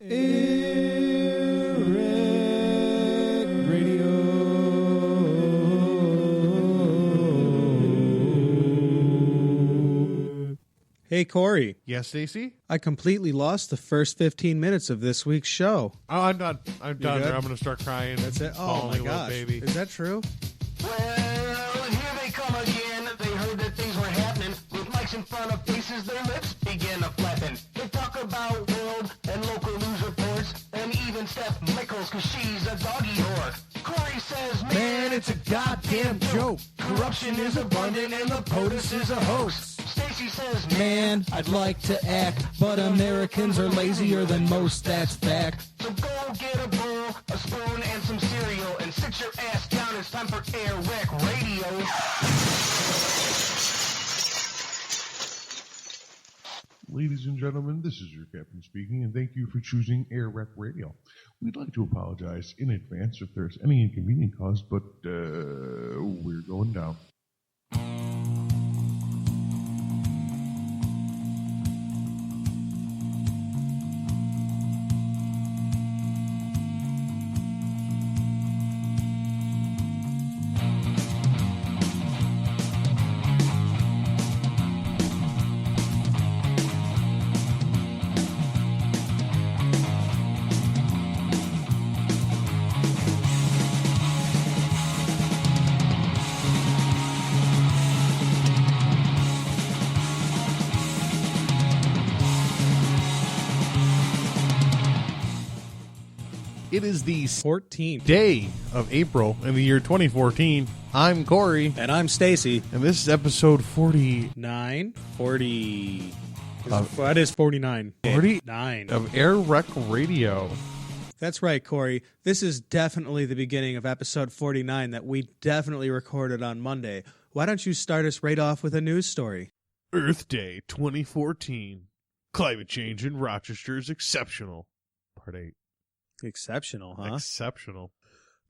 Radio. Hey, Cory. Yes, Stacey? I completely lost the first 15 minutes of this week's show. Oh, I'm done. I'm done. good? I'm going to start crying. That's it? Oh, my gosh. Baby. Is that true? Well, here they come again. They heard that things were happening. With mics in front of faces, their lips begin to flatten. They talk about world and local news reports, and even Steph Mickles, cause she's a doggy whore. Cory says, man, it's a goddamn joke. Corruption is abundant and the POTUS is a hoax. Stacey says, Man, I'd like to act, but Americans are lazier than most, that's fact. so go get a bowl, a spoon, and some cereal, and sit your ass down. It's time for Air Rec Radio. Ladies and gentlemen, this is your captain speaking, and thank you for choosing Air Rec Radio. We'd like to apologize in advance if there's any inconvenience caused, but we're going down. It is the 14. day of April in the year 2014. I'm Cory, And I'm Stacey. and this is episode 40 40. That is 49. 49 of Air Rec Radio. That's right, Cory. This is definitely the beginning of episode 49 that we definitely recorded on Monday. Why don't you start us right off with a news story? Earth Day 2014. Climate change in Rochester is exceptional. Part 8. Exceptional, huh? Exceptional.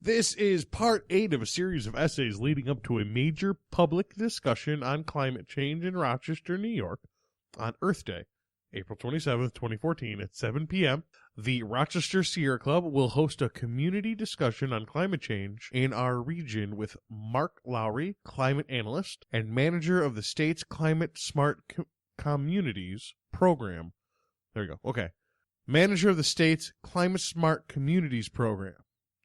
This is part 8 of a series of essays leading up to a major public discussion on climate change in Rochester, New York on Earth Day, April 27th, 2014 at 7 p.m. The Rochester Sierra Club will host a community discussion on climate change in our region with Mark Lowry, climate analyst and manager of the state's Climate Smart Communities program. There you go. Okay. Manager of the state's Climate Smart Communities program.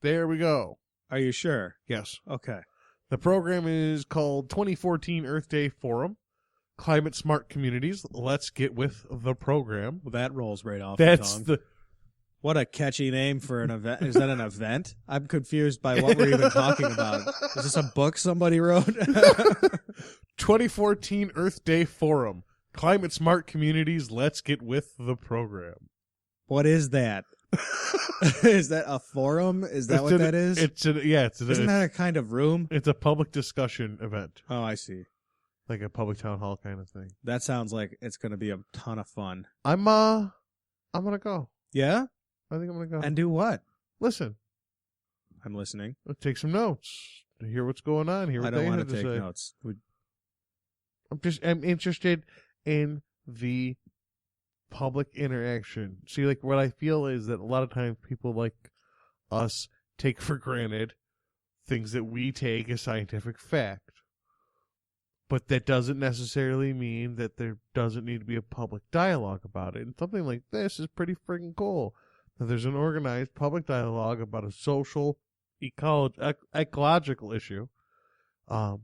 There we go. Are you sure? Yes. Okay. The program is called 2014 Earth Day Forum, Climate Smart Communities. Let's get with the program. Well, that rolls right off That's the tongue. the What a catchy name for an event. Is that an event? I'm confused by what we're even talking about. Is this a book somebody wrote? 2014 Earth Day Forum, Climate Smart Communities. Let's get with the program. What is that? Is that a forum? Is that what that is? Isn't that a kind of room? It's a public discussion event, Oh, I see. like a public town hall kind of thing. That sounds like it's going to be a ton of fun. I'm gonna go. Yeah? I think I'm gonna go. And do what? Listen, I'm listening. let's take some notes to hear what's going on. Hear what I don't they want have to take say. notes. I'm interested in the public interaction. See, like, what I feel is that a lot of times people like us take for granted things that we take as scientific fact. But that doesn't necessarily mean that there doesn't need to be a public dialogue about it. And something like this is pretty freaking cool. That there's an organized public dialogue about a social, ecological issue that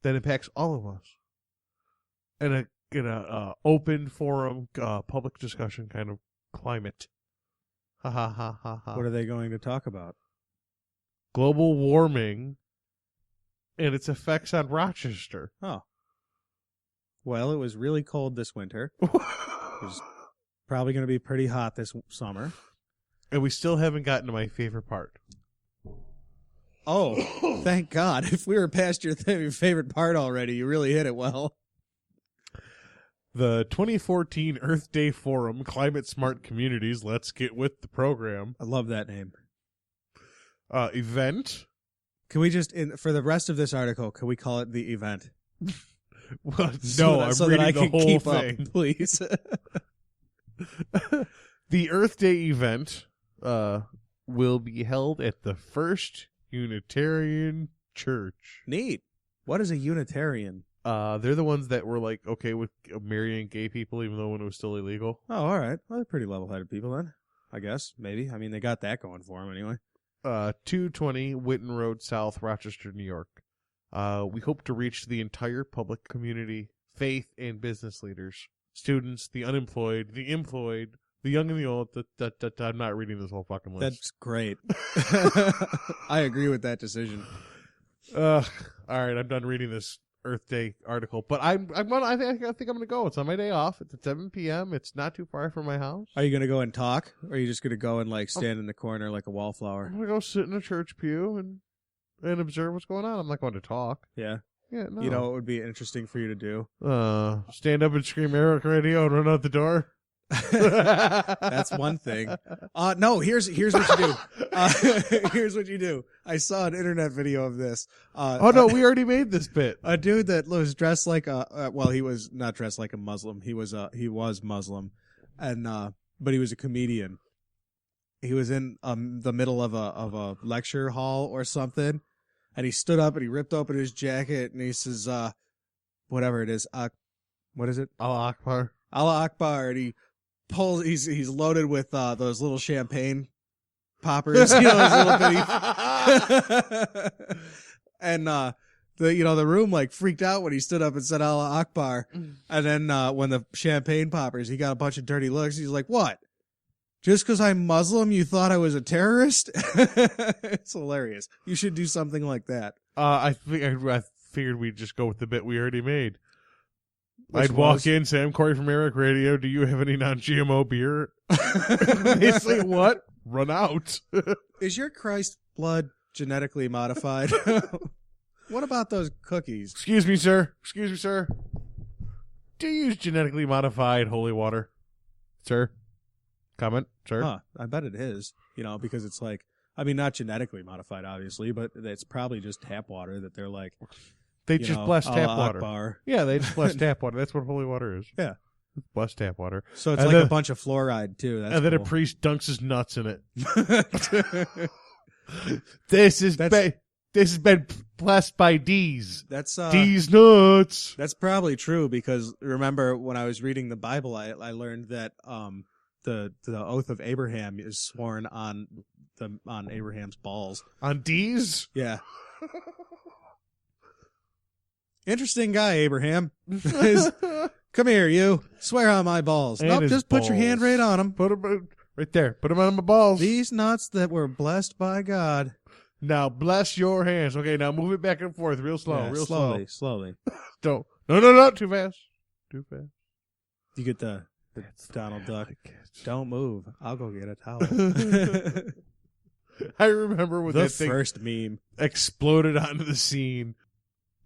impacts all of us. And in a open forum, public discussion kind of climate. Ha ha ha ha ha. What are they going to talk about? Global warming and its effects on Rochester. Oh. Well, it was really cold this winter. It was probably going to be pretty hot this summer. And we still haven't gotten to my favorite part. Oh, thank God. If we were past your favorite part already, you really hit it well. The 2014 Earth Day Forum, Climate Smart Communities, Let's Get With the Program. I love that name. Event. Can we just, for the rest of this article, can we call it the event? Well, So no, that I'm reading I the can whole keep thing. up, please. The Earth Day event will be held at the First Unitarian Church. Neat. What is a Unitarian? They're the ones that were like okay with marrying gay people, even though when it was still illegal. Oh, all right. Well, they're pretty level-headed people then, I guess. Maybe. I mean, they got that going for them anyway. 220 Whitten Road South, Rochester, New York. We hope to reach the entire public community, faith and business leaders, students, the unemployed, the employed, the young and the old. I'm not reading this whole fucking list. That's great. I agree with that decision. All right, I'm done reading this Earth Day article, but I think I'm gonna go. It's on my day off. It's at 7 p.m. It's not too far from my house. Are you gonna go and talk, or are you just gonna go and like stand in the corner like a wallflower? I'm gonna go sit in a church pew and observe what's going on. I'm not going to talk. Yeah. Yeah, no. You know what would be interesting for you to do? Stand up and scream Eric Radio and run out the door. That's one thing. No, here's what you do. Here's what you do. I saw an internet video of this. Oh no, we already made this bit. A dude that was dressed like well, he was not dressed like a Muslim. He was Muslim, and but he was a comedian. He was in the middle of a lecture hall or something, and he stood up and he ripped open his jacket and he says, whatever it is, what is it? Allah Akbar. Allah Akbar, and he pulls. He's loaded with those little champagne poppers, those little bitty. And the room like freaked out when he stood up and said Allah Akbar, and then when the champagne poppers, he got a bunch of dirty looks. He's like, "What? Just because I'm Muslim, you thought I was a terrorist?" It's hilarious. You should do something like that. I figured we'd just go with the bit we already made. Which I'd walk in, say, I'm Cory from Eric Radio. Do you have any non-GMO beer? They say, what? Run out. Is your Christ blood genetically modified? What about those cookies? Excuse me, sir. Do you use genetically modified holy water? Sir? Comment, sir? Huh, I bet it is. Because it's like, I mean, not genetically modified, obviously, but it's probably just tap water that they're like... They just bless tap water. Akbar. Yeah, they just bless tap water. That's what holy water is. Yeah. Bless tap water. So it's like a bunch of fluoride, too. That's then a cool. priest dunks his nuts in it. This has been blessed by D's. That's D's nuts. That's probably true because remember when I was reading the Bible, I learned that the oath of Abraham is sworn on Abraham's balls. On D's? Yeah. Interesting guy, Abraham. Come here, you. Swear on my balls. And nope, his just put your hand right on them. Put them right there. Put them on my balls. These nuts that were blessed by God. Now bless your hands. Okay, now move it back and forth real slow. Yeah, real slowly. Don't. No. Too fast. You get the Donald Duck. Don't move. I'll go get a towel. I remember when that thing first meme exploded onto the scene.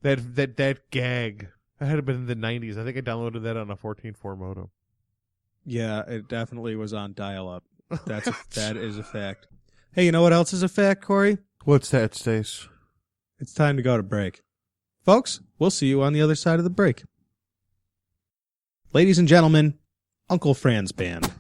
That gag. That had been in the 90s. I think I downloaded that on a 14.4 modem. Yeah, it definitely was on dial-up. That is a fact. Hey, you know what else is a fact, Cory? What's that, Stace? It's time to go to break. Folks, we'll see you on the other side of the break. Ladies and gentlemen, Uncle Fran's Band.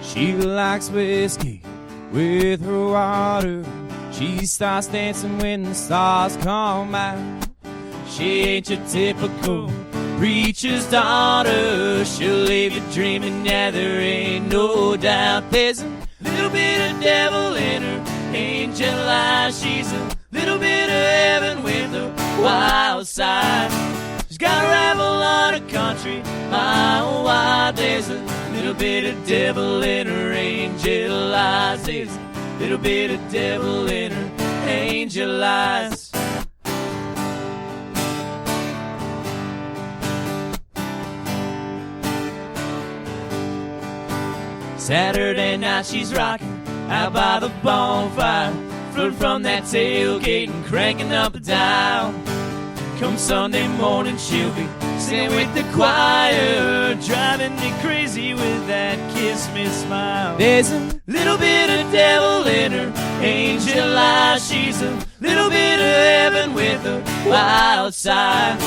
She likes whiskey with her water. She starts dancing when the stars come out. She ain't your typical preacher's daughter. She'll leave you dreaming, yeah, there ain't no doubt. There's a little bit of devil in her angel eyes. She's a little bit of heaven with her wild side. She's got a rival on a country mile wide. There's a little bit of devil in her angel eyes. There's a little bit of devil in her angel eyes. Saturday night she's rocking out by the bonfire, floating from that tailgate and cranking up the dial. Come Sunday morning she'll be sing with the choir, driving me crazy with that kiss me smile. There's a little bit of devil in her angel eyes. She's a little bit of heaven with a wild side.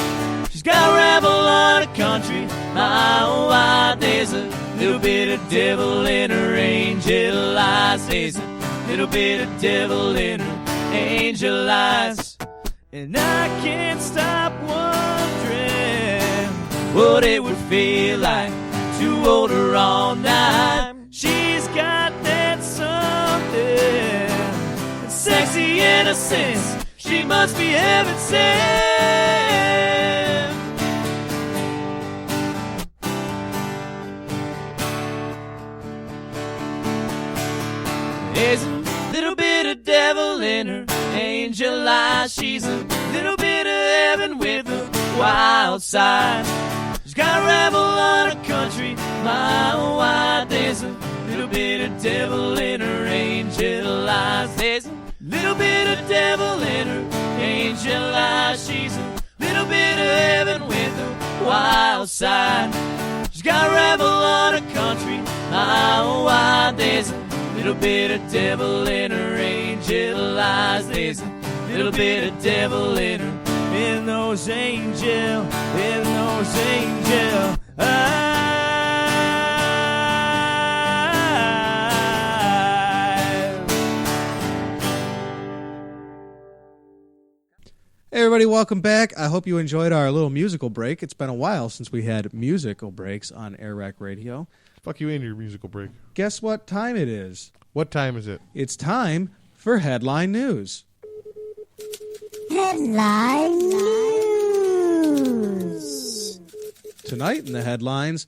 She's got a rebel on a country mile wide. There's a little bit of devil in her angel eyes. There's a little bit of devil in her angel eyes. And I can't stop wondering what it would feel like to hold her all night. She's got that something, that sexy innocence. She must be heaven sent. There's a little bit of devil in her angel eyes. She's a little bit of heaven with a wild side. She's got a rebel on a country mile wide. There's a little bit of devil in her angel eyes. There's a little bit of devil in her angel eyes. She's a little bit of heaven with a wild side. She's got a rebel on a country mile wide. There's a little bit of devil in her angel eyes. There's a little bit of devil in her, in those angel eyes. Hey everybody, welcome back. I hope you enjoyed our little musical break. It's been a while since we had musical breaks on Airrack Radio. Fuck you and your musical break. Guess what time it is? What time is it? It's time for Headline News. Headline News. Tonight in the headlines,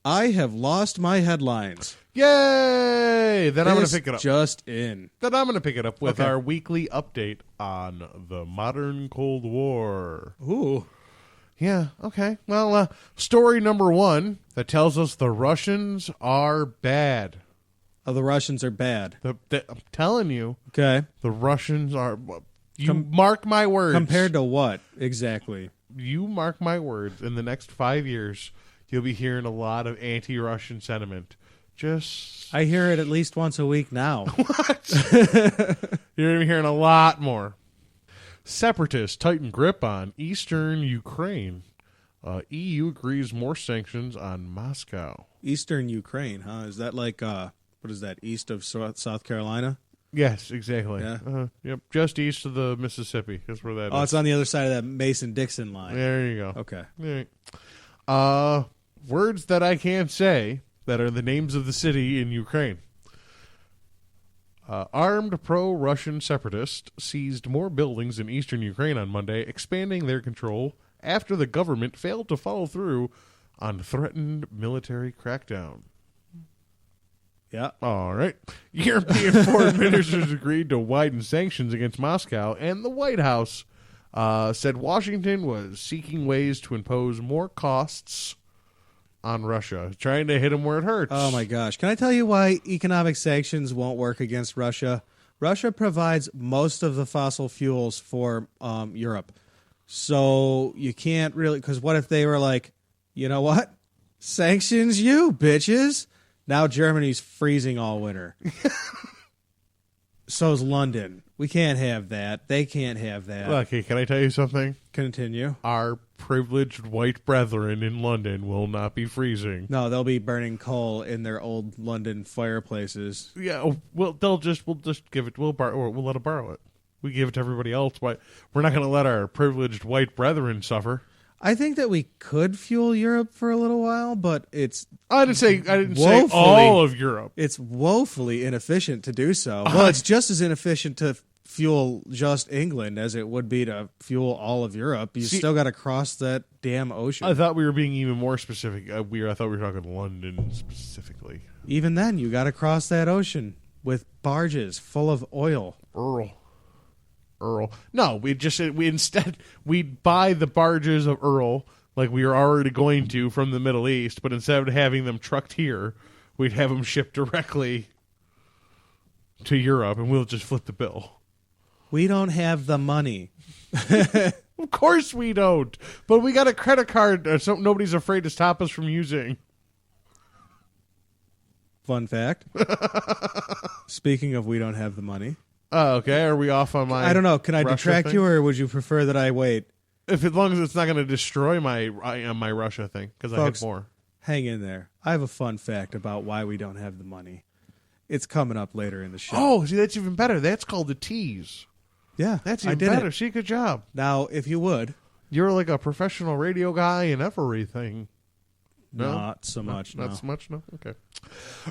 I have lost my headlines. Yay! Then I'm going to pick it up. Just in. Then I'm going to pick it up with Okay. our weekly update on the modern Cold War. Ooh. Yeah, okay. Well, story number one that tells us the Russians are bad. Oh, the Russians are bad. I'm telling you, Okay. the Russians are... You mark my words. Compared to what, exactly? You mark my words. In the next 5 years, you'll be hearing a lot of anti-Russian sentiment. Just... I hear it at least once a week now. What? You're going to be hearing a lot more. Separatists tighten grip on eastern Ukraine. EU agrees more sanctions on Moscow. Eastern Ukraine, huh? Is that like, what is that, east of South Carolina? Yes, exactly. Yeah. Yep, just east of the Mississippi. That's where that is. Oh, it's on the other side of that Mason-Dixon line. There you go. Okay. All right. Words that I can't say that are the names of the city in Ukraine. Armed pro-Russian separatists seized more buildings in eastern Ukraine on Monday, expanding their control after the government failed to follow through on threatened military crackdown. Yeah. All right. European foreign ministers agreed to widen sanctions against Moscow, and the White House said Washington was seeking ways to impose more costs on Russia, trying to hit them where it hurts. Oh, my gosh. Can I tell you why economic sanctions won't work against Russia? Russia provides most of the fossil fuels for Europe. So you can't really... Because what if they were like, you know what? Sanctions you, bitches. Now Germany's freezing all winter. So's London. We can't have that. They can't have that. Okay, can I tell you something? Continue. Our privileged white brethren in London will not be freezing. No, they'll be burning coal in their old London fireplaces. Yeah, we'll just give it. We'll let them borrow it. We give it to everybody else. Why? We're not going to let our privileged white brethren suffer. I think that we could fuel Europe for a little while, but I didn't say all of Europe. It's woefully inefficient to do so. Well, it's just as inefficient to fuel just England as it would be to fuel all of Europe. You still got to cross that damn ocean. I thought we were being even more specific. I thought we were talking London specifically. Even then, you got to cross that ocean with barges full of oil. Earl. No, we'd buy the barges of Earl like we were already going to from the Middle East, but instead of having them trucked here, we'd have them shipped directly to Europe, and we'll just flip the bill. We don't have the money. Of course we don't. But we got a credit card so nobody's afraid to stop us from using. Fun fact. Speaking of we don't have the money. Oh, okay. Are we off on my I don't know. Can I Russia detract thing? you, or would you prefer that I wait? As long as it's not going to destroy my Russia thing, because I Folks, have more. hang in there. I have a fun fact about why we don't have the money. It's coming up later in the show. Oh, see, that's even better. That's called the tease. yeah. That's I even did better. it. See, good job. Now, if you would. You're like a professional radio guy and everything. No? Not so much, Not no. so much, no? Okay.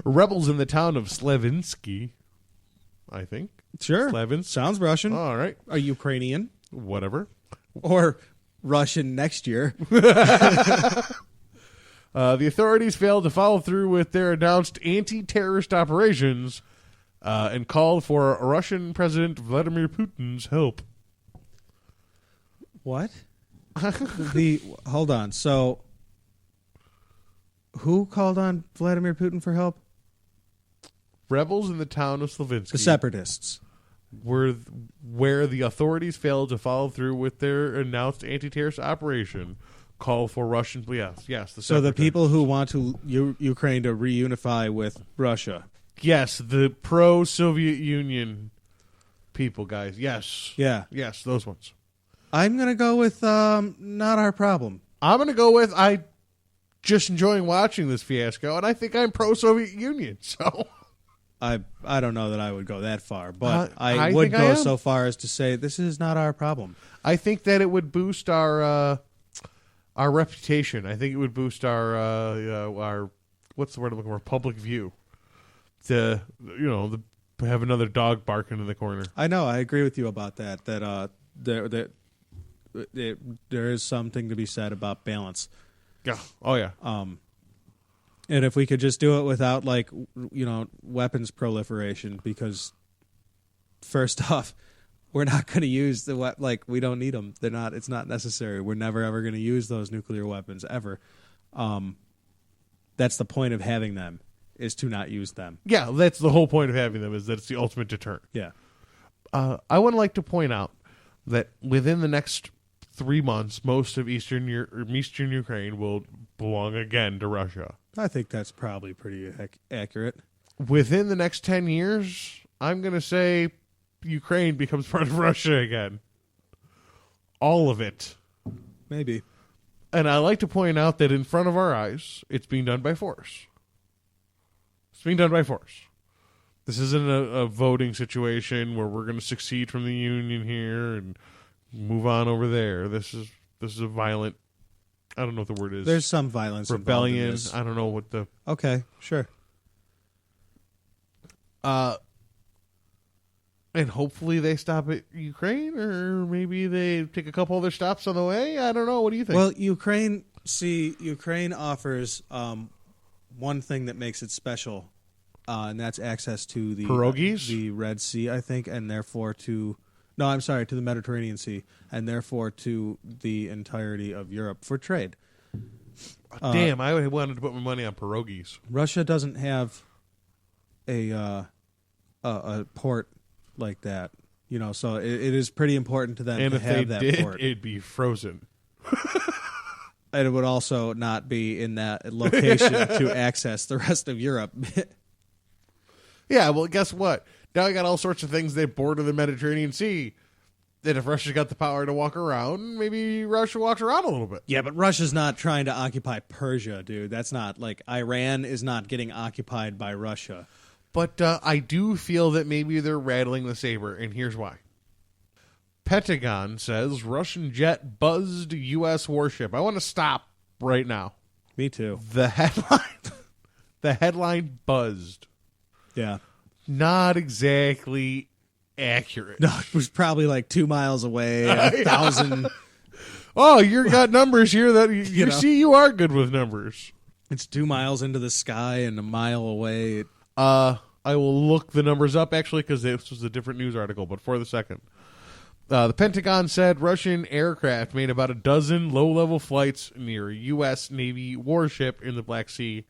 Rebels in the town of Slavinsky, I think. Sure. Slavinsky. Sounds Russian. All right. A Ukrainian. Whatever. Or Russian next year. The authorities failed to follow through with their announced anti-terrorist operations and called for Russian President Vladimir Putin's help. What? Hold on. So, who called on Vladimir Putin for help? Rebels in the town of Slavinsky. The separatists. Where the authorities failed to follow through with their announced anti-terrorist operation, call for Russian. Yes. So the people who want to Ukraine to reunify with Russia. Yes, the pro-Soviet Union people, guys. Yes. Yeah. Yes, those ones. I'm gonna go with not our problem. I'm going to go with I just enjoying watching this fiasco, and I think I'm pro-Soviet Union. So I don't know that I would go that far, but I I would think I go am. so far as to say this is not our problem. I think that it would boost our reputation. I think it would boost our what's the word I'm looking for? Public view. To have another dog barking in the corner. I know. I agree with you about that. There is something to be said about balance. Yeah. Oh yeah. And if we could just do it without weapons proliferation, because first off, we're not going to use we don't need them. They're not. It's not necessary. We're never ever going to use those nuclear weapons ever. That's the point of having them, is to not use them. Yeah, that's the whole point of having them, is that it's the ultimate deterrent. Yeah. I would like to point out that within the next 3 months, most of Eastern Ukraine will belong again to Russia. I think that's probably pretty accurate. Within the next 10 years, I'm going to say Ukraine becomes part of Russia again. All of it. Maybe. And I like to point out that in front of our eyes, it's being done by force. It's being done by force. This isn't a voting situation where we're going to succeed from the Union here and move on over there. This is a violent, I don't know what the word is. There's some violence. Rebellion. Involved in this. I don't know what the... Okay, sure. And hopefully they stop at Ukraine, or maybe they take a couple other stops on the way. I don't know. What do you think? Well, Ukraine offers one thing that makes it special, and that's access to the Pierogies? the Red Sea, I think, and therefore to the Mediterranean Sea, and therefore to the entirety of Europe for trade. Damn, I wanted to put my money on pierogies. Russia doesn't have a port like that, so it is pretty important to them And to if have they that did, port. it'd be frozen. And it would also not be in that location to access the rest of Europe. Yeah, well, guess what? Now I got all sorts of things that border the Mediterranean Sea. That if Russia's got the power to walk around, maybe Russia walks around a little bit. Yeah, but Russia's not trying to occupy Persia, dude. That's not like Iran is not getting occupied by Russia. But I do feel that maybe they're rattling the saber, and here's why. Pentagon says Russian jet buzzed U.S. warship. I want to stop right now. Me too. The headline buzzed. Yeah. Not exactly accurate. No, it was probably like 2 miles away, 1,000. Oh, you got numbers here that you know. see. You are good with numbers. It's 2 miles into the sky and a mile away. I will look the numbers up actually because this was a different news article. But for the second, the Pentagon said Russian aircraft made about a dozen low-level flights near a U.S. Navy warship in the Black Sea,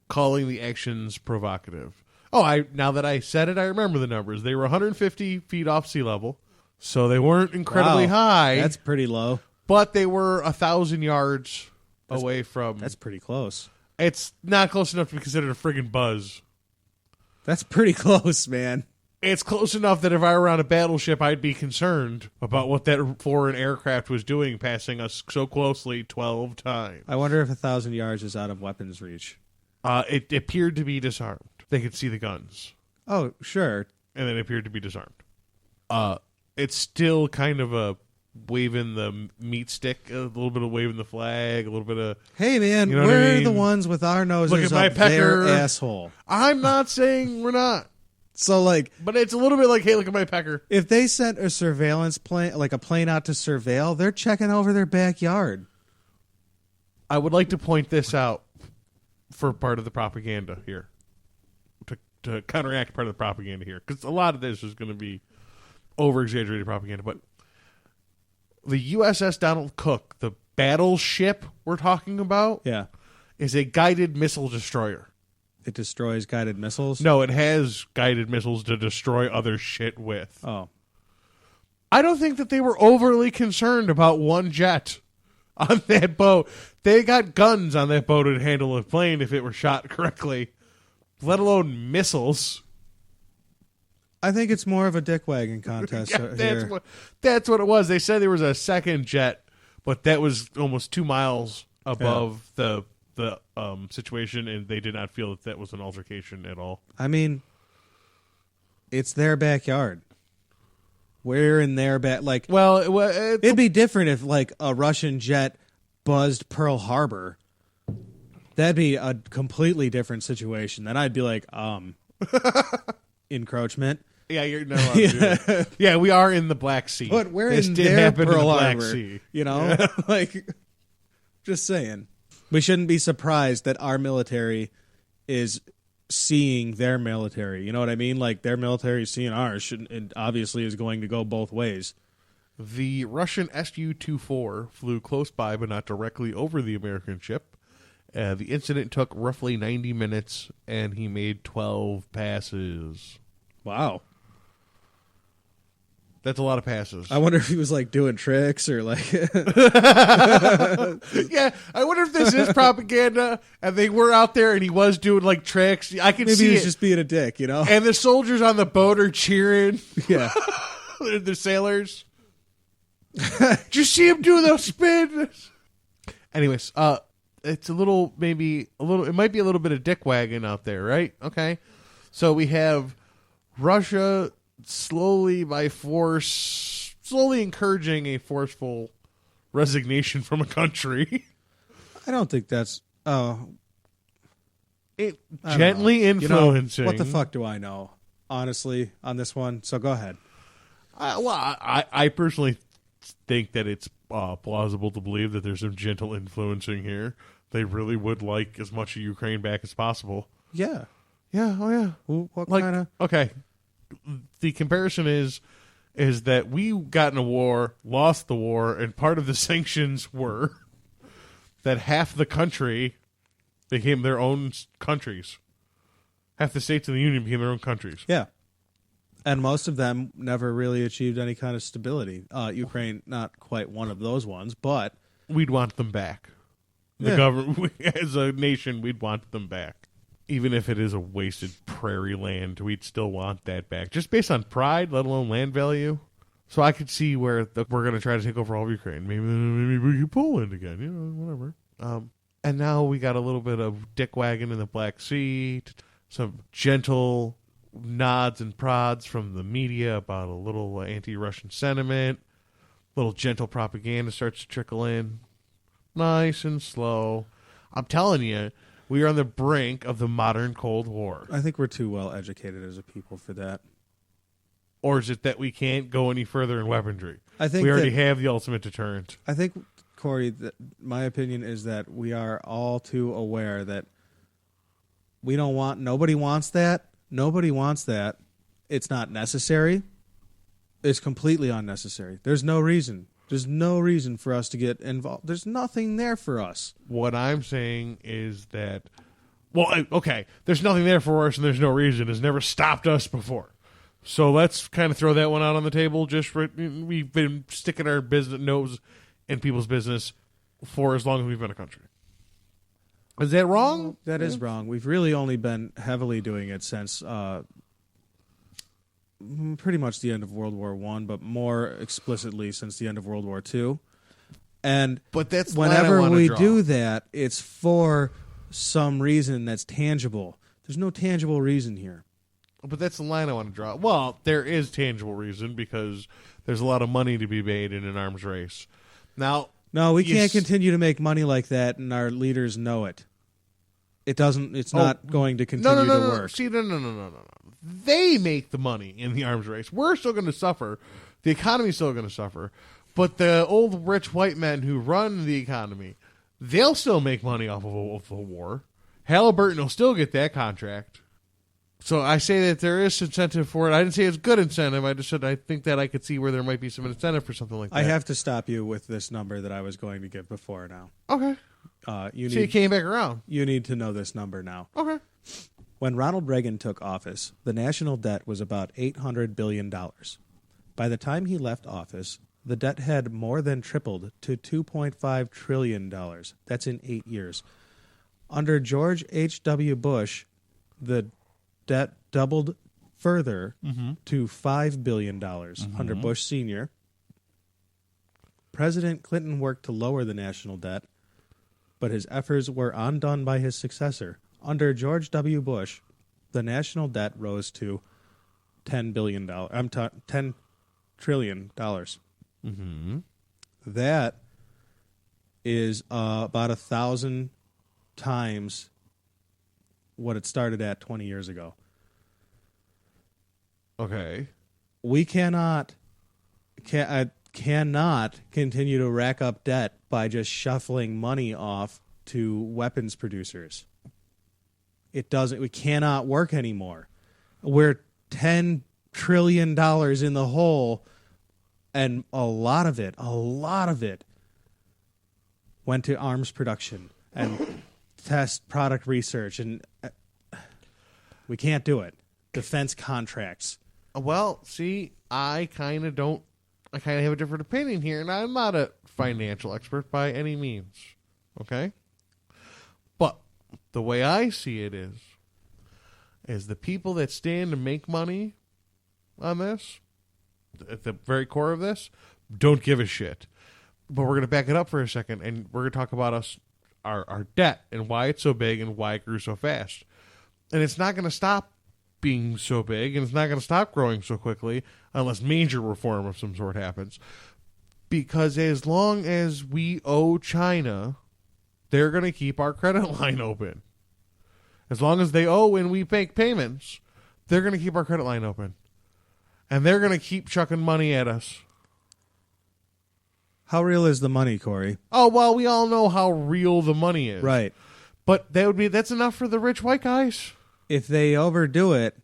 calling the actions provocative. Oh, now that I said it, I remember the numbers. They were 150 feet off sea level, So they weren't incredibly high. That's pretty low. But they were 1,000 yards away from... That's pretty close. It's not close enough to be considered a friggin' buzz. That's pretty close, man. It's close enough that if I were on a battleship, I'd be concerned about what that foreign aircraft was doing, passing us so closely 12 times. I wonder if 1,000 yards is out of weapons reach. It appeared to be disarmed. They could see the guns. Oh, sure. And then it appeared to be disarmed. It's still kind of a waving the meat stick, a little bit of waving the flag, a little bit of... Hey, man, You know what we're I mean? the ones with our noses Look at my up their pecker. asshole. I'm not saying we're not. So, like, But it's a little bit like, hey, look at my pecker. if they sent a surveillance plane, like a plane out to surveil, they're checking over their backyard. I would like to point this out for part of the propaganda here. To counteract part of the propaganda here. Because a lot of this is going to be over-exaggerated propaganda. But the USS Donald Cook, the battleship we're talking about, Yeah. is a guided missile destroyer. It destroys guided missiles? No, it has guided missiles to destroy other shit with. Oh. I don't think that they were overly concerned about one jet on that boat. They got guns on that boat to handle a plane if it were shot correctly, let alone missiles. I think it's more of a dick wagging contest Yeah, here. that's what it was. They said there was a second jet, but that was almost 2 miles above the situation, and they did not feel that was an altercation at all. I mean, it's their backyard. We're in their like. Well, It'd be different if like a Russian jet buzzed Pearl Harbor. That'd be a completely different situation. Then I'd be like, encroachment. yeah, you're not allowed to do that. Yeah, we are in the Black Sea. But we're this in did their happen Pearl in the Black Harbor. Sea. You know, like, just saying. We shouldn't be surprised that our military is seeing their military. You know what I mean? Like their military is seeing ours. It obviously is going to go both ways. The Russian Su-24 flew close by, but not directly over the American ship. The incident took roughly 90 minutes, and he made 12 passes. Wow. That's a lot of passes. I wonder if he was like doing tricks or like. Yeah, I wonder if this is propaganda, and they were out there, and he was doing like tricks. I can Maybe see he was it. just being a dick, you know? And the soldiers on the boat are cheering. Yeah. The sailors. Did you see him do those spins? Anyways, it's a little, it might be a little bit of dick wagging out there, right? Okay. So we have Russia slowly encouraging a forceful resignation from a country. I don't think that's. Gently You know, influencing. what the fuck do I know, honestly, on this one? So go ahead. I personally think that it's plausible to believe that there's some gentle influencing here. They really would like as much of Ukraine back as possible. Yeah. Yeah, oh yeah. What Like, kind of? okay, the comparison is that we got in a war, lost the war, and part of the sanctions were that half the country became their own countries. Half the states in the Union became their own countries. Yeah. And most of them never really achieved any kind of stability. Ukraine, not quite one of those ones, but We'd want them back. The Yeah. government, as a nation, we'd want them back. Even if it is a wasted prairie land, we'd still want that back. Just based on pride, let alone land value. So I could see where we're going to try to take over all of Ukraine. Maybe we could Poland again. You know, whatever. And now we got a little bit of dick wagging in the Black Sea. Some gentle nods and prods from the media about a little anti-Russian sentiment. Little gentle propaganda starts to trickle in. Nice and slow. I'm telling you, we are on the brink of the modern Cold War. I think we're too well educated as a people for that. Or is it that we can't go any further in weaponry? I think we already that- have the ultimate deterrent. I think, Corey, my opinion is that we are all too aware that nobody wants that. Nobody wants that. It's not necessary. It's completely unnecessary. There's no reason. There's no reason for us to get involved. There's nothing there for us. What I'm saying is that, well, okay, there's nothing there for us and there's no reason. It's never stopped us before. So let's kind of throw that one out on the table. We've been sticking our nose in people's business for as long as we've been a country. Is that wrong? That is wrong. We've really only been heavily doing it since pretty much the end of World War I, but more explicitly since the end of World War II. But that's whenever we do that, it's for some reason that's tangible. There's no tangible reason here. But that's the line I want to draw. Well, there is tangible reason because there's a lot of money to be made in an arms race. Now, no, we can't continue to make money like that, and our leaders know it. It doesn't. It's not going to continue to work. See, no. They make the money in the arms race. We're still going to suffer. The economy's still going to suffer. But the old rich white men who run the economy, they'll still make money off of the war. Halliburton will still get that contract. So I say that there is incentive for it. I didn't say it's good incentive. I just said I think that I could see where there might be some incentive for something like that. I have to stop you with this number that I was going to give before now. Okay. You came back around. You need to know this number now. Okay. When Ronald Reagan took office, the national debt was about $800 billion. By the time he left office, the debt had more than tripled to $2.5 trillion. That's in 8 years. Under George H.W. Bush, the debt doubled further to $5 billion under Bush Sr. President Clinton worked to lower the national debt, but his efforts were undone by his successor. Under George W. Bush, the national debt rose to $10 trillion. Mm-hmm. That is about 1,000 times what it started at 20 years ago. Okay. We cannot continue to rack up debt by just shuffling money off to weapons producers. It doesn't. We cannot work anymore. We're $10 trillion in the hole, and a lot of it went to arms production and test product research, and we can't do it. Defense contracts. Well, see, I kind of have a different opinion here, and I'm not a financial expert by any means. Okay? But the way I see it is the people that stand to make money on this, at the very core of this, don't give a shit. But we're going to back it up for a second, and we're going to talk about our debt and why it's so big and why it grew so fast. And it's not going to stop being so big, and it's not going to stop growing so quickly unless major reform of some sort happens. Because as long as we owe China, they're going to keep our credit line open. As long as they owe and we make payments, they're going to keep our credit line open. And they're going to keep chucking money at us. How real is the money, Cory? Oh, well, we all know how real the money is. Right. But that's enough for the rich white guys. If they overdo it,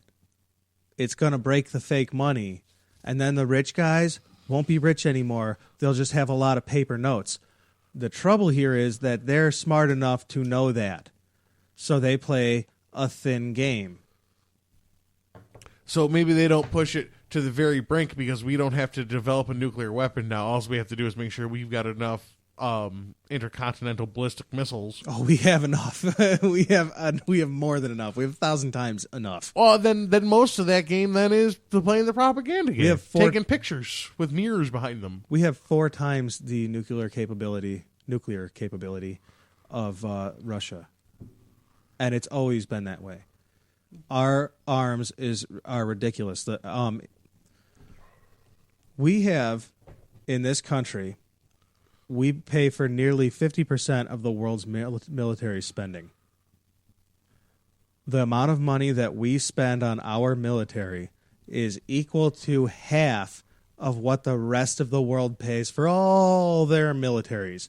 it's going to break the fake money. And then the rich guys won't be rich anymore. They'll just have a lot of paper notes. The trouble here is that they're smart enough to know that. So they play a thin game. So maybe they don't push it to the very brink because we don't have to develop a nuclear weapon now. All we have to do is make sure we've got enough intercontinental ballistic missiles. Oh, we have enough. we have more than enough. We have 1,000 times enough. Well, then most of that game then is playing the propaganda game. We have taking pictures with mirrors behind them. We have 4 times the nuclear capability of Russia, and it's always been that way. Our arms are ridiculous. We have in this country. We pay for nearly 50% of the world's military spending. The amount of money that we spend on our military is equal to half of what the rest of the world pays for all their militaries.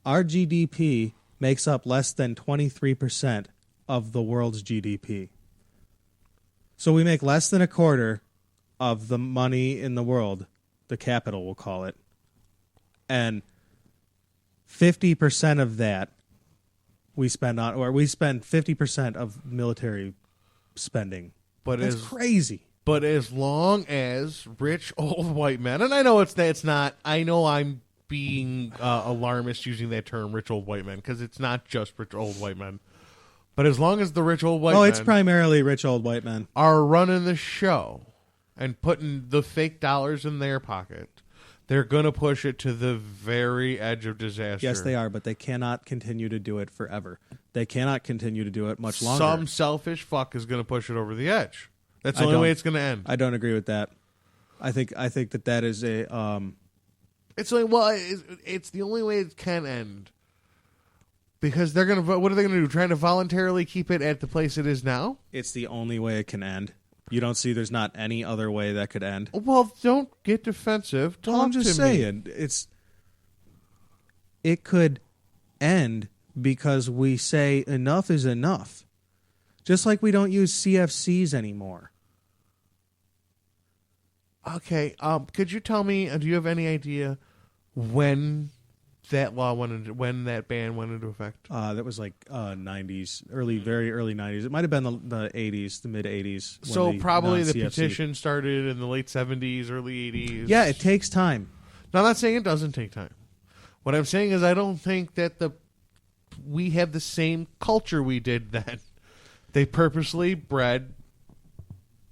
Our GDP makes up less than 23% of the world's GDP. So we make less than a quarter of the money in the world, the capital we'll call it. And 50% of that we spend 50% of military spending. But that's crazy. But as long as rich old white men, and I know it's not. I know I'm being alarmist using that term, rich old white men, because it's not just rich old white men. But as long as the rich old white men, it's primarily rich old white men, are running the show and putting the fake dollars in their pocket, they're going to push it to the very edge of disaster. Yes, they are, but they cannot continue to do it forever. They cannot continue to do it much longer. Some selfish fuck is going to push it over the edge. That's the only way it's going to end. I don't agree with that. I think that is a. It's like, it's the only way it can end. Because they're going to, what are they going to do? Trying to voluntarily keep it at the place it is now? It's the only way it can end. You don't see there's not any other way that could end. Well, don't get defensive. Talk I'm just saying. It could end because we say enough is enough. Just like we don't use CFCs anymore. Okay. Could you tell me, do you have any idea when that law when that ban went into effect? That was like 90s, very early 90s. It might have been the 80s, the mid 80s. So probably the petition started in the late 70s, early 80s. Yeah, it takes time. Now, I'm not saying it doesn't take time. What I'm saying is I don't think that we have the same culture we did then. They purposely bred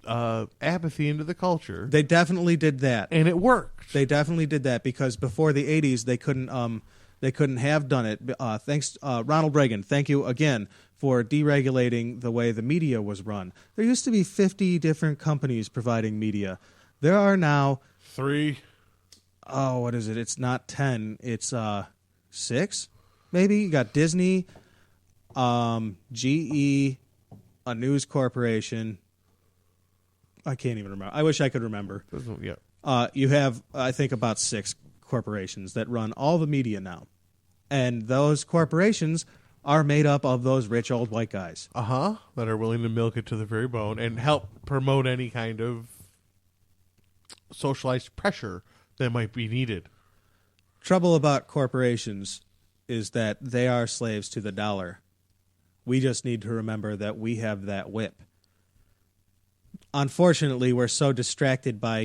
apathy into the culture. They definitely did that, and it worked. They definitely did that because before the 80s they couldn't have done it. Thanks, Ronald Reagan. Thank you again for deregulating the way the media was run. There used to be 50 different companies providing media. There are now 3. Oh, what is it? It's not 10. It's 6, maybe. You got Disney, GE, a news corporation. I can't even remember. I wish I could remember. Yeah. You have, I think, about 6 corporations that run all the media now. And those corporations are made up of those rich old white guys. That are willing to milk it to the very bone and help promote any kind of socialized pressure that might be needed. Trouble about corporations is that they are slaves to the dollar. We just need to remember that we have that whip. Unfortunately, we're so distracted by,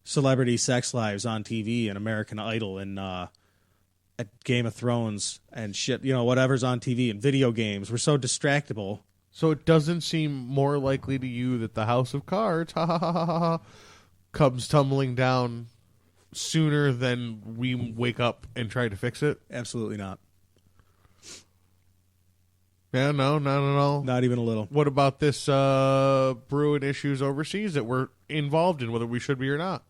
celebrity sex lives on TV and American Idol and at Game of Thrones and shit, whatever's on TV and video games. We're so distractible. So it doesn't seem more likely to you that the House of Cards comes tumbling down sooner than we wake up and try to fix it? Absolutely not. Yeah, no, not at all. Not even a little. What about this brewing issues overseas that we're involved in, whether we should be or not?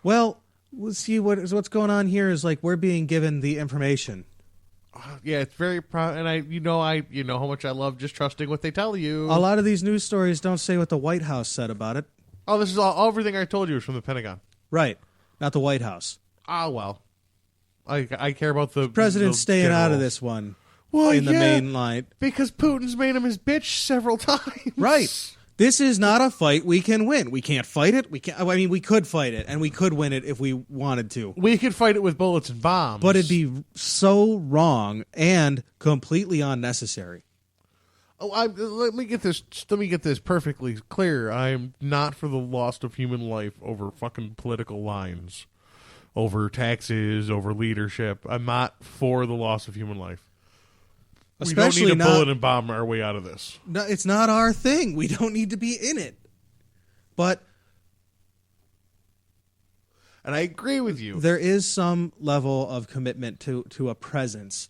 Well, let's see what's going on here is like we're being given the information. Yeah, it's very and you know how much I love just trusting what they tell you. A lot of these news stories don't say what the White House said about it. Oh, this is everything I told you is from the Pentagon. Right. Not the White House. Well. I care about the president's staying generals. Out of this one. Well, in the main line. Because Putin's made him his bitch several times. Right. This is not a fight we can win. We can't fight it. We could fight it, and we could win it if we wanted to. We could fight it with bullets and bombs. But it'd be so wrong and completely unnecessary. Let me get this perfectly clear. I'm not for the loss of human life over fucking political lines, over taxes, over leadership. I'm not for the loss of human life. Especially we don't need to bullet and bomb our way out of this. No, it's not our thing. We don't need to be in it. But and I agree with you. There is some level of commitment to a presence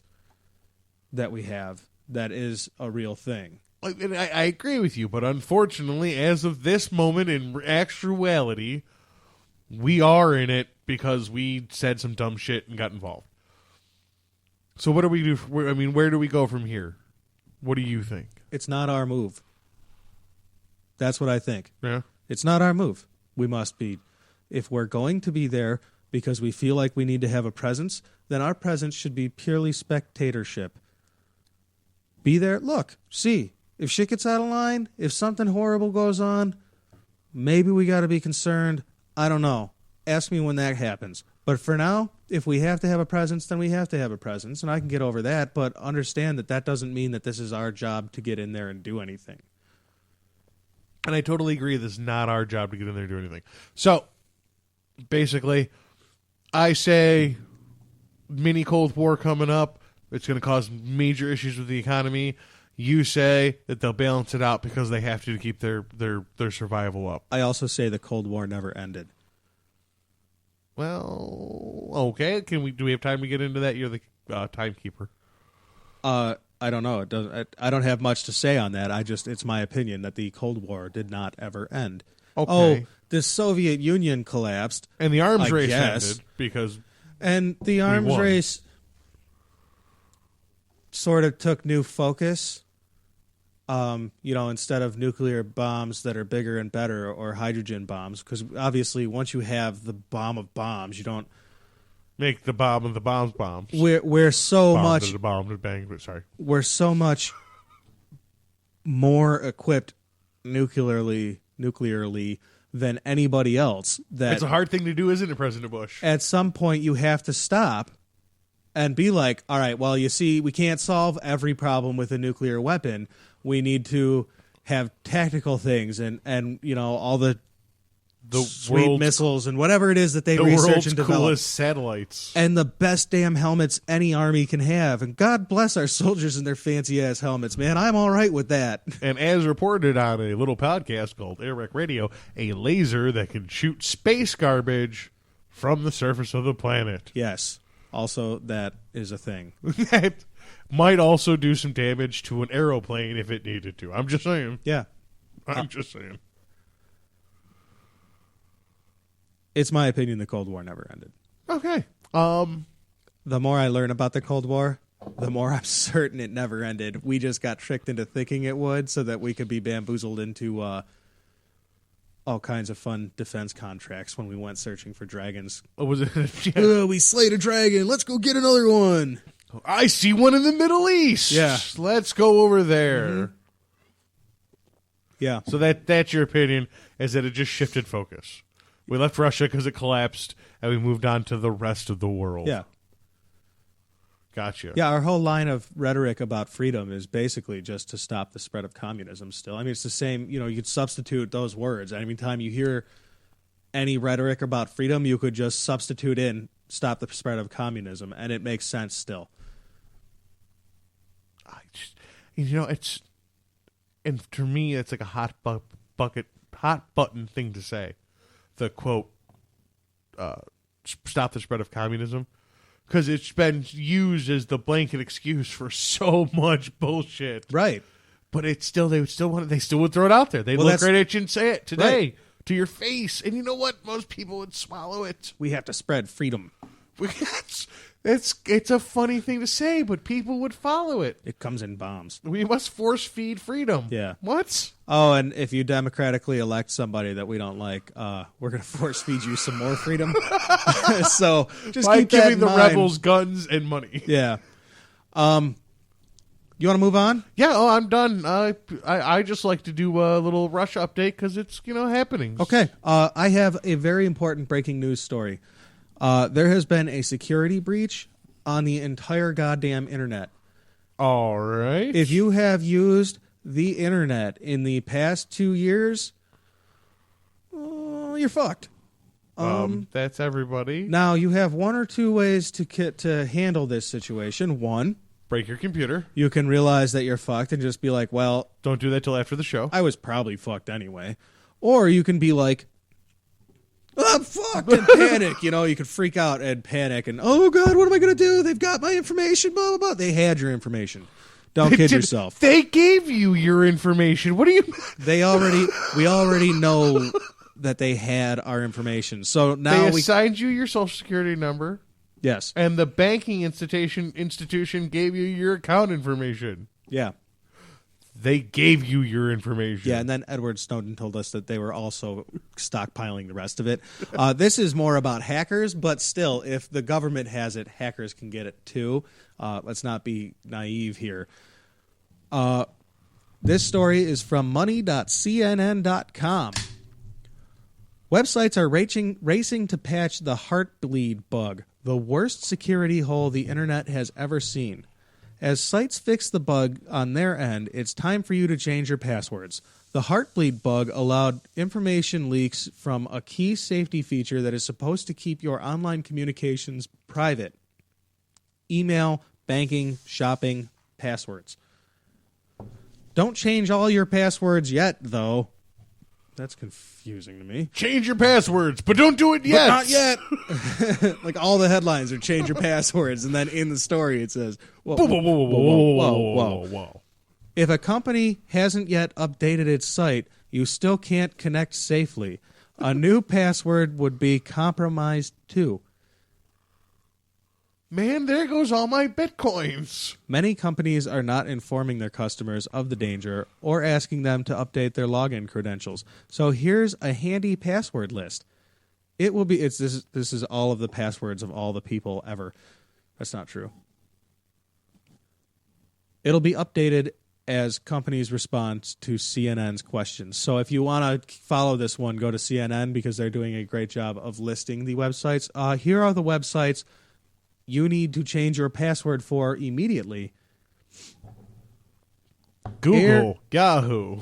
that we have that is a real thing. I agree with you, but unfortunately, as of this moment in actuality, we are in it because we said some dumb shit and got involved. So what do we do? Where do we go from here? What do you think? It's not our move. That's what I think. Yeah. It's not our move. We must be. If we're going to be there because we feel like we need to have a presence, then our presence should be purely spectatorship. Be there. Look. See. If shit gets out of line, if something horrible goes on, maybe we got to be concerned. I don't know. Ask me when that happens. But for now, if we have to have a presence, then we have to have a presence, and I can get over that, but understand that doesn't mean that this is our job to get in there and do anything. And I totally agree. This is not our job to get in there and do anything. So, basically, I say mini Cold War coming up. It's going to cause major issues with the economy. You say that they'll balance it out because they have to keep their survival up. I also say the Cold War never ended. Well, okay. Do we have time to get into that? You're the timekeeper. I don't know. It doesn't. I don't have much to say on that. It's my opinion that the Cold War did not ever end. Okay. Oh, the Soviet Union collapsed, And the arms I race guess. ended because and the arms won. race sort of took new focus. Instead of nuclear bombs that are bigger and better, or hydrogen bombs, because obviously once you have the bomb of bombs, you don't make the bomb of the bombs bombs. We're so Bomb much to the bomb to bang. But sorry, we're so much more equipped nuclearly than anybody else that it's a hard thing to do, isn't it, President Bush? at some point you have to stop and be like, all right, well, you see, we can't solve every problem with a nuclear weapon. We need to have tactical things and all the sweet world's- missiles and whatever it is that they The research world's and develop. coolest satellites. And the best damn helmets any army can have. And God bless our soldiers and their fancy-ass helmets, man. I'm all right with that. And as reported on a little podcast called Airwreck Radio, a laser that can shoot space garbage from the surface of the planet. Yes. Also, that is a thing. That might also do some damage to an aeroplane if it needed to. I'm just saying. Yeah. I'm just saying. It's my opinion the Cold War never ended. Okay. The more I learn about the Cold War, the more I'm certain it never ended. We just got tricked into thinking it would so that we could be bamboozled into all kinds of fun defense contracts when we went searching for dragons. What was it? We slayed a dragon. Let's go get another one. I see one in the Middle East. Yeah. Let's go over there. Yeah. So that's your opinion, is that it just shifted focus. We left Russia because it collapsed, and we moved on to the rest of the world. Yeah. Gotcha. Yeah, our whole line of rhetoric about freedom is basically just to stop the spread of communism still. I mean, it's the same, you could substitute those words. Any time you hear any rhetoric about freedom, you could just substitute in stop the spread of communism, and it makes sense still. It's, and for me, it's like a hot button thing to say. The quote, stop the spread of communism. Because it's been used as the blanket excuse for so much bullshit. Right. But they would throw it out there. They'd look right at you and say it today to your face. And you know what? Most people would swallow it. We have to spread freedom. It's a funny thing to say, but people would follow it. It comes in bombs. We must force feed freedom. Yeah. What? Oh, and if you democratically elect somebody that we don't like, we're going to force feed you some more freedom. So just by keep that giving in the mind. rebels guns and money. Yeah. You want to move on? Yeah. Oh, I'm done. I just like to do a little rush update because it's happening. Okay. I have a very important breaking news story. There has been a security breach on the entire goddamn internet. All right. If you have used the internet in the past 2 years, you're fucked. That's everybody. Now, you have one or two ways to handle this situation. One, Break your computer. you can realize that you're fucked and just be like, well, Don't do that till after the show. I was probably fucked anyway. Or you can be like, I'm fucked, and panic. You could freak out and panic and, oh, God, what am I going to do? They've got my information, blah, blah, blah. They had your information. Don't kid yourself. They gave you your information. What do you mean? We already know that they had our information. So now They we assigned you your social security number, yes. and the banking institution gave you your account information. Yeah. They gave you your information. Yeah, and then Edward Snowden told us that they were also stockpiling the rest of it. This is more about hackers, but still, if the government has it, hackers can get it too. Let's not be naive here. This story is from money.cnn.com. Websites are racing to patch the heartbleed bug, the worst security hole the internet has ever seen. As sites fix the bug on their end, it's time for you to change your passwords. The heartbleed bug allowed information leaks from a key safety feature that is supposed to keep your online communications private. Email, banking, shopping, passwords. Don't change all your passwords yet, though. That's confusing to me. Change your passwords, but don't do it yet. But not yet. Like all the headlines are change your passwords, and then in the story it says, whoa, Whoa, whoa, whoa, whoa, whoa, whoa, whoa. whoa. If a company hasn't yet updated its site, you still can't connect safely. A new password would be compromised too. Man, there goes all my bitcoins. Many companies are not informing their customers of the danger or asking them to update their login credentials. So here's a handy password list. It will be this is all of the passwords of all the people ever. That's not true. It'll be updated as companies respond to CNN's questions. So if you want to follow this one, go to CNN because they're doing a great job of listing the websites. Here are the websites you need to change your password for immediately. Google, Yahoo,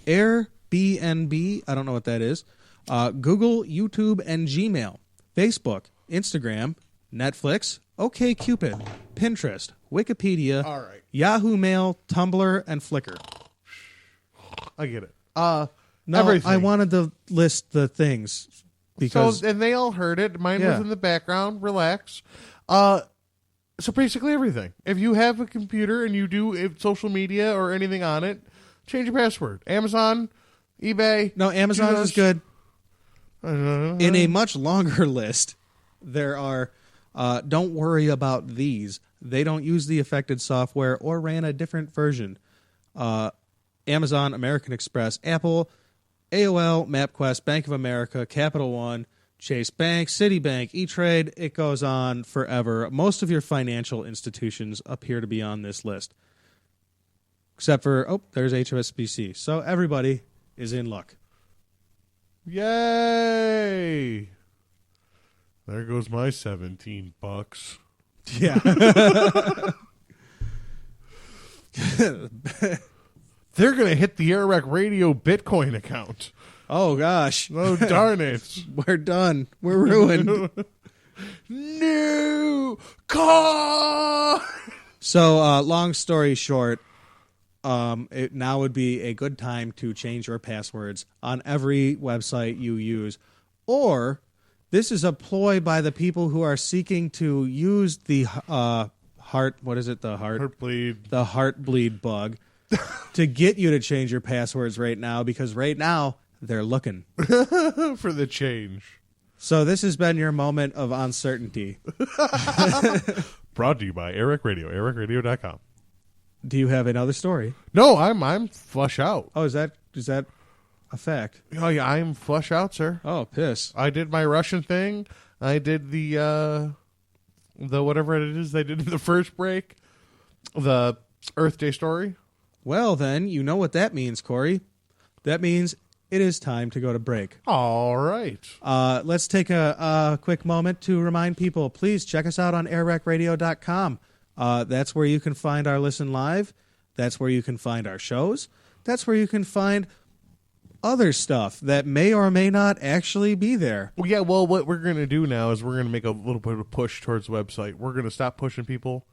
Airbnb, I don't know what that is. Google, YouTube, and Gmail. Facebook, Instagram, Netflix, OkCupid, Pinterest, Wikipedia, All right. Yahoo Mail, Tumblr, and Flickr. I get it. No, everything. I wanted to list the things because and they all heard it. Mine was Yeah. in the background. Relax. So basically everything. If you have a computer and you do social media or anything on it, change your password. Amazon, eBay. no, Amazon do is those. good. In a much longer list, there are. Don't worry about these. They don't use the affected software or ran a different version. Amazon, American Express, Apple, AOL, MapQuest, Bank of America, Capital One, Chase Bank, Citibank, E-Trade. It goes on forever. Most of your financial institutions appear to be on this list. Except for, there's HSBC. So everybody is in luck. Yay! There goes my $17. Yeah. They're going to hit the Airwreck Radio Bitcoin account. Oh, gosh. Oh, darn it. We're done. We're ruined. New car! So, long story short, it now would be a good time to change your passwords on every website you use. Or, this is a ploy by the people who are seeking to use the Heartbleed. the heartbleed bug to get you to change your passwords right now, because right now they're looking For the change. So this has been your moment of uncertainty. Brought to you by Airwreck Radio, airwreckradio.com. Do you have another story? No, I'm flush out. Oh, is that a fact? Oh, yeah, I'm flush out, sir. Oh, piss. I did my Russian thing. I did the whatever it is they did in the first break. The Earth Day story. Well, then, you know what that means, Cory. That means it is time to go to break. All right. Let's take a quick moment to remind people, please check us out on airwreckradio.com. That's where you can find our Listen Live. That's where you can find our shows. That's where you can find other stuff that may or may not actually be there. Well, yeah, well, what we're going to do now is we're going to make a little bit of a push towards the website. We're going to stop pushing people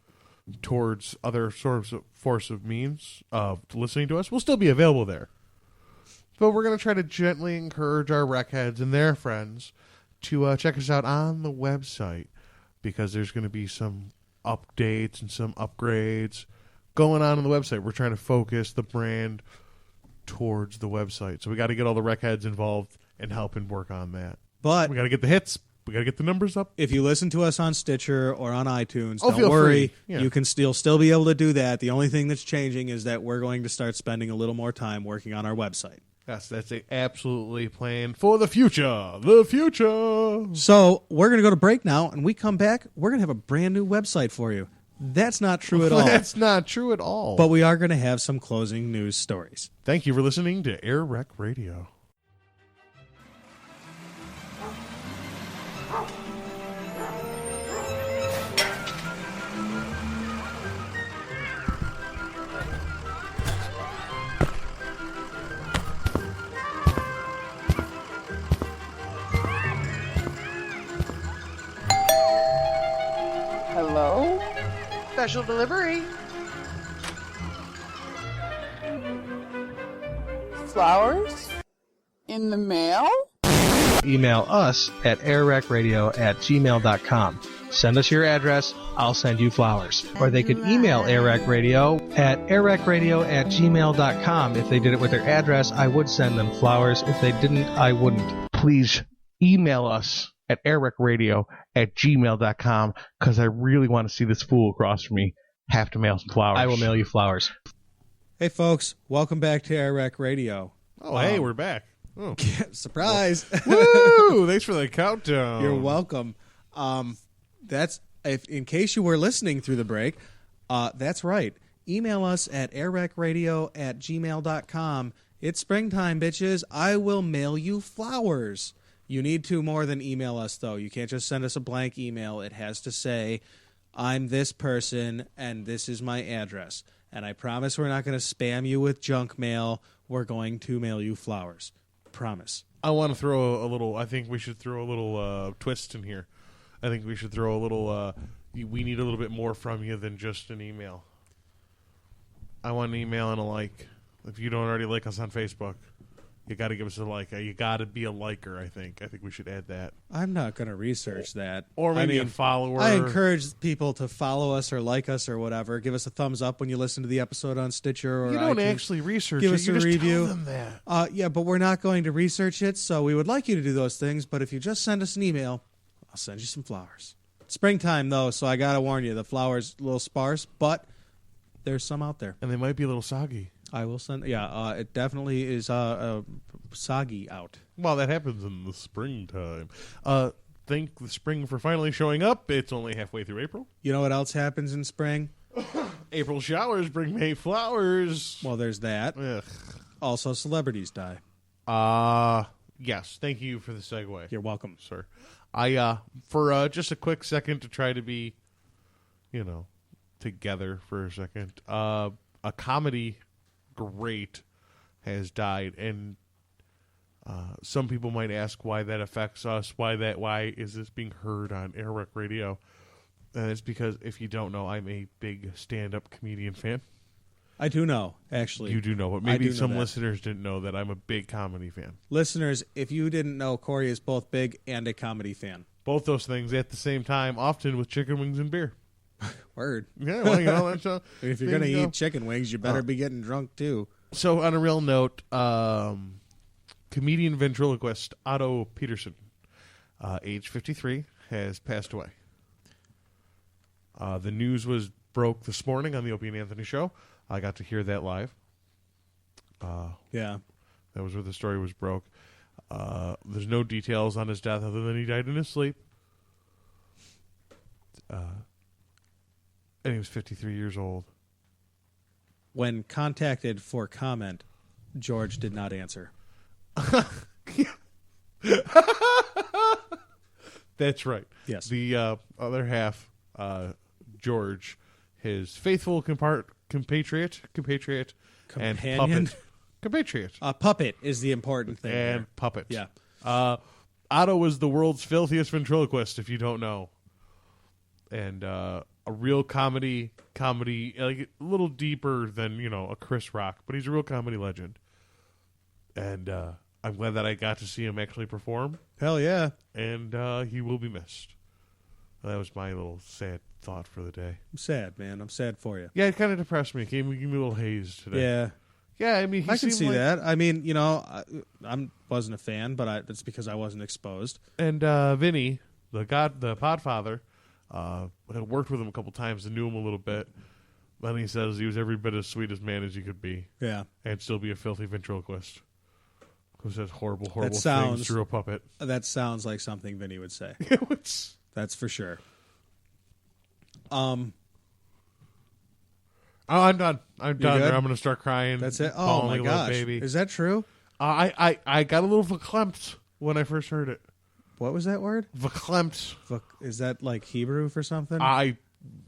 towards other sorts of force of means of listening to us. We'll still be available there. But we're going to try to gently encourage our rec heads and their friends to check us out on the website, because there's going to be some updates and some upgrades going on the website. We're trying to focus the brand towards the website. So we got to get all the rec heads involved and help and work on that. But We got to get the hits. We got to get the numbers up. if you listen to us on Stitcher or on iTunes, Oh, don't feel worry. free. Yeah. You can still be able to do that. The only thing that's changing is that we're going to start spending a little more time working on our website. Yes, that's a absolutely planned for the future. The future. So we're going to go to break now, and we come back, we're going to have a brand new website for you. That's not true at all. That's not true at all. But we are going to have some closing news stories. Thank you for listening to Airwreck Radio. Special delivery. Flowers? In the mail? Email us at airrecradio@gmail.com. Send us your address, I'll send you flowers. Or they could email airrecradio at airrecradio@gmail.com. If they did it with their address, I would send them flowers. If they didn't, I wouldn't. Please email us at airrecradio@gmail.com because I really want to see this fool across from me have to mail some flowers. I will mail you flowers. Hey, folks, welcome back to Air Rec Radio. Oh, hey, we're back. Oh. Surprise! Woo! Thanks for the countdown. You're welcome. That's in case you were listening through the break. That's right. Email us at airrecradio@gmail.com. It's springtime, bitches. I will mail you flowers. You need to more than email us, though. You can't just send us a blank email. It has to say, I'm this person, and this is my address. And I promise we're not going to spam you with junk mail. We're going to mail you flowers. Promise. I want to throw a little, I think we should throw a little twist in here. I think we should throw a little, we need a little bit more from you than just an email. I want an email and a like. If you don't already like us on Facebook, you got to give us a like. You got to be a liker, I think. I think we should add that. I'm not going to research that. Or maybe a follower. I encourage people to follow us or like us or whatever. Give us a thumbs up when you listen to the episode on Stitcher or You don't iTunes. actually research Give it. us You a just review. tell them that. Yeah, but we're not going to research it, so we would like you to do those things. But if you just send us an email, I'll send you some flowers. Springtime, though, so I got to warn you. The flowers a little sparse, but there's some out there. And they might be a little soggy. I will send. Yeah, it definitely is soggy out. Well, that happens in the springtime. Thank the spring for finally showing up. It's only halfway through April. You know what else happens in spring? April showers bring May flowers. Well, there's that. Ugh. Also, celebrities die. Yes. Thank you for the segue. You're welcome. Sir. I for just a quick second to try to be, together for a second. A comedy great has died, and some people might ask why that affects us. Why is this being heard on Air Rec Radio? And it's because if you don't know, I'm a big stand-up comedian fan. I do know, actually. You do know, but maybe some listeners didn't know that I'm a big comedy fan. Listeners, if you didn't know, Cory is both big and a comedy fan. Both those things at the same time, often with chicken wings and beer. Word. Yeah, well, that's if you're going to eat chicken wings, you better be getting drunk, too. So, on a real note, comedian ventriloquist Otto Peterson, age 53, has passed away. The news broke this morning on the Opie and Anthony show. I got to hear that live. Yeah. That was where the story was broke. There's no details on his death other than he died in his sleep. And he was 53 years old. When contacted for comment, George did not answer. That's right. Yes. The other half, George, his faithful compatriot, and Companion? puppet. Compatriot. Puppet is the important thing. And here. puppet. Yeah. Otto was the world's filthiest ventriloquist, if you don't know. And a real comedy, like a little deeper than, a Chris Rock, but he's a real comedy legend. And I'm glad that I got to see him actually perform. Hell yeah. And he will be missed. That was my little sad thought for the day. I'm sad, man. I'm sad for you. Yeah, it kind of depressed me. It gave me a little haze today. Yeah. Yeah, I mean, I can see that. I mean, I wasn't a fan, but that's because I wasn't exposed. And Vinny, the Podfather, had worked with him a couple times and knew him a little bit. Then he says he was every bit as sweet as man as he could be. Yeah. And still be a filthy ventriloquist. Who says horrible things through a puppet. That sounds like something Vinny would say. That's for sure. Oh, I'm done. I'm done. good? I'm going to start crying. That's it. Oh bawling my like a little gosh. baby. Is that true? I got a little verklempt when I first heard it. What was that word? Verklempt. Is that like Hebrew for something? I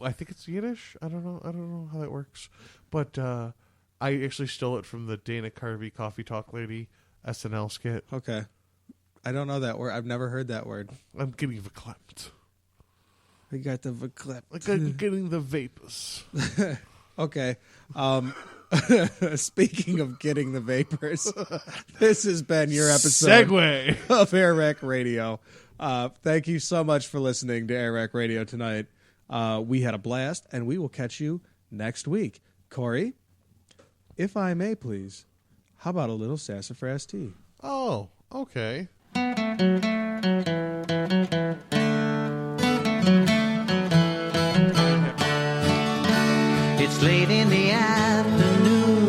think it's Yiddish. I don't know how that works. But I actually stole it from the Dana Carvey Coffee Talk Lady SNL skit. Okay. I don't know that word. I've never heard that word. I'm getting verklempt. We got the clip. Like I'm getting the vapors. Okay. Speaking of getting the vapors, this has been your episode Segue of Air Rec Radio. Thank you so much for listening to Air Rec Radio tonight. We had a blast, and we will catch you next week. Cory, if I may, please, how about a little sassafras tea? Oh, okay. It's late in the afternoon,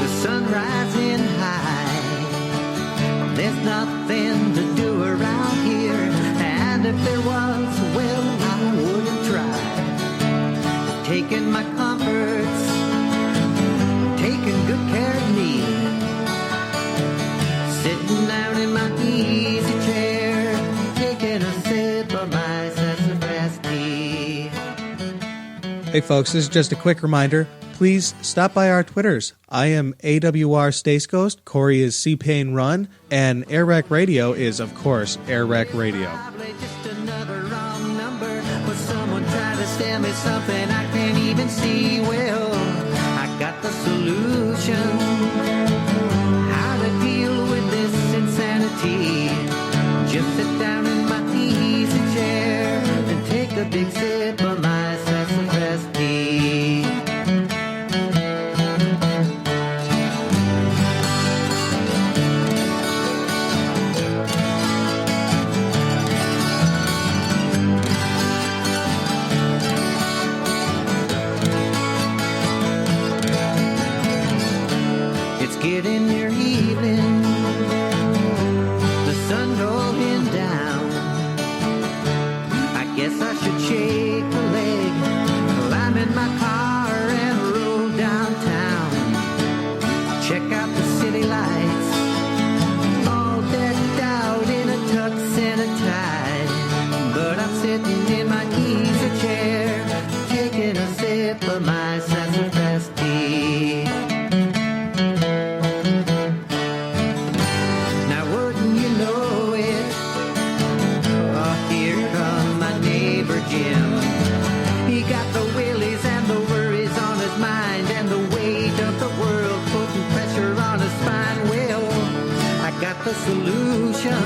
the sun rising high. There's nothing to do around here, and if there was, well, I wouldn't try. Taking my comforts, taking good care of me. Sitting down in my easy chair, taking a sip of my sassafras tea. Hey folks, this is just a quick reminder. Please stop by our Twitters. I am AWR Stace Ghost, Cory is C-Pain Run, and Air Rec Radio is, of course, Air Rec Radio. Probably just another wrong number, but someone tried to sell me something I can't even see. Well, I got the solution, how to deal with this insanity. Just sit down in my easy chair and take a big sip of my sassafras tea. It's getting near evening, the sun going down. I guess I should shake a leg, climb in my car and roll downtown. Check out the city lights, all decked out in a tux and a tie. But I'm sitting in my easy chair, taking a sip of my sassafras tea. Now wouldn't you know it, oh, here come my neighbor Jim. He got the willies and the worries on his mind, and the weight of the world putting pressure on his spine. Well, I got the solution,